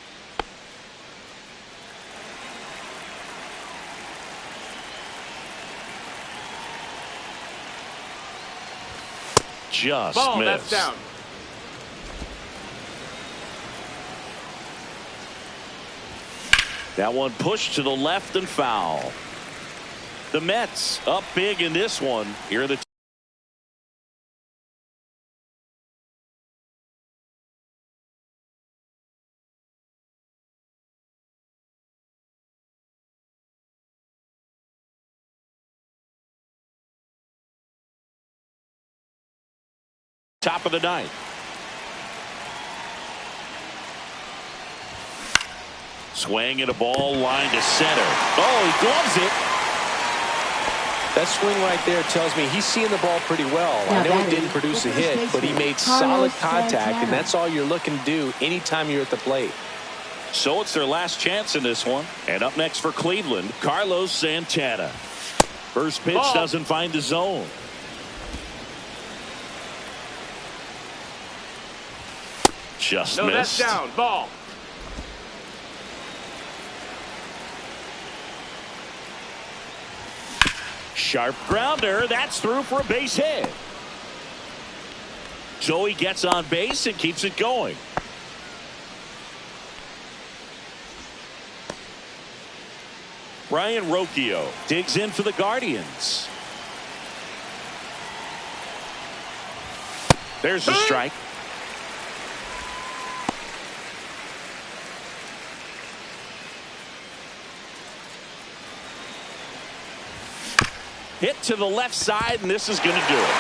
S2: Just
S7: Ball,
S2: missed.
S7: that's down.
S2: That one pushed to the left and foul. The Mets up big in this one. Here are the top of the 9th. Swing and a ball line to center. Oh, he gloves it.
S3: That swing right there tells me he's seeing the ball pretty well. I know he didn't produce a hit, but he made solid contact, and that's all you're looking to do anytime you're at the plate.
S2: So it's their last chance in this one. And up next for Cleveland, Carlos Santana. First pitch doesn't find the zone. Just
S7: No,
S2: missed.
S7: that's down. Ball.
S2: Sharp grounder. That's through for a base hit. So he gets on base and keeps it going. Brian Rocchio digs in for the Guardians. There's the strike. Hit to the left side, and this is going to do it.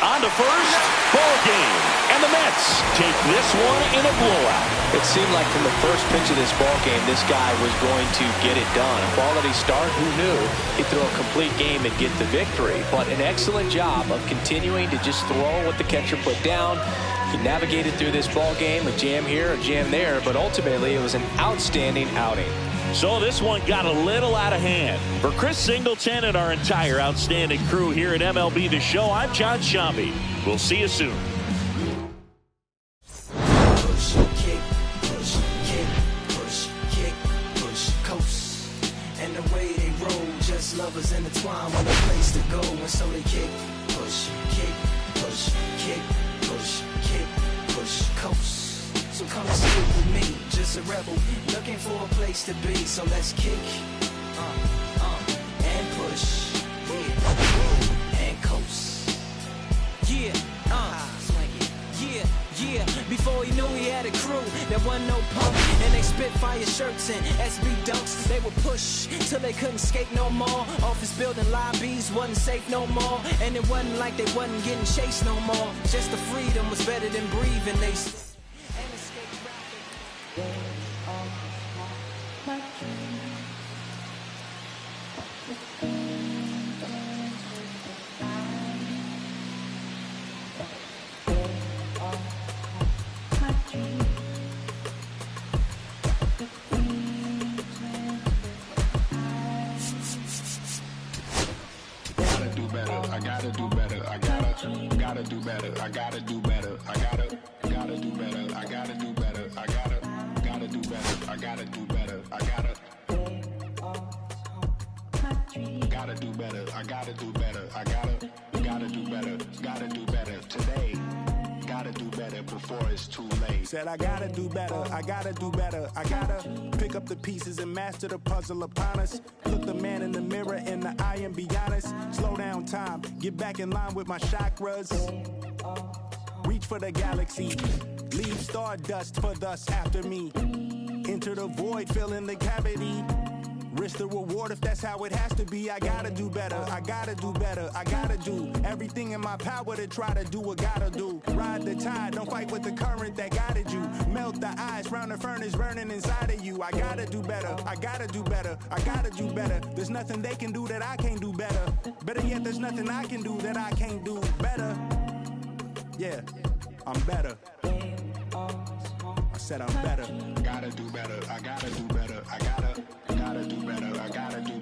S2: On to first, ball game, and the Mets take this one in a blowout.
S3: It seemed like from the first pitch of this ball game, this guy was going to get it done. A quality start, who knew? He'd throw a complete game and get the victory. But an excellent job of continuing to just throw what the catcher put down. He navigated through this ball game, a jam here, a jam there, but ultimately it was an outstanding outing.
S2: So this one got a little out of hand. For Chris Singleton and our entire outstanding crew here at MLB The Show, I'm John Shambi. We'll see you soon.
S1: Push, kick, push, kick, push, kick, push, coast. And the way they roll, just lovers intertwine with a place to go. And so they kick, push, kick, push, kick, push, kick, push, coast. So come and stick with me, just a rebel, looking for a place to be. So let's kick, and push, yeah, and coast.
S4: Yeah, yeah. Before he knew he had a crew, there wasn't no pump, and they spit fire shirts and SB dunks. They would push till they couldn't skate no more. Office building lobbies wasn't safe no more, and it wasn't like they wasn't getting chased no more. Just the freedom was better than breathing. They and escape rapping.
S8: I gotta do better. I gotta do better. I gotta do better. I gotta do better. I gotta do better. I gotta do better. I gotta do better. I gotta do better. I gotta do better. I gotta do better. Gotta do better today. Gotta do better before it's too late.
S9: Said I gotta do better, I gotta do better. I gotta pick up the pieces and master the puzzle upon us. Look the man in the mirror in the eye and be honest. Slow down time, get back in line with my chakras. Reach for the galaxy, leave stardust for thus after me. Enter the void, fill in the cavity. Risk the reward if that's how it has to be. I gotta do better, I gotta do better. I gotta do everything in my power to try to do what gotta do. Ride the tide, don't fight with the current that guided you. Melt the ice round the furnace burning inside of you. I gotta do better, I gotta do better. I gotta do better. There's nothing they can do that I can't do better. Better yet, there's nothing I can do that I can't do better. Yeah, I'm better. I said I'm better.
S8: Gotta do better. I gotta do better. I gotta do better. I gotta do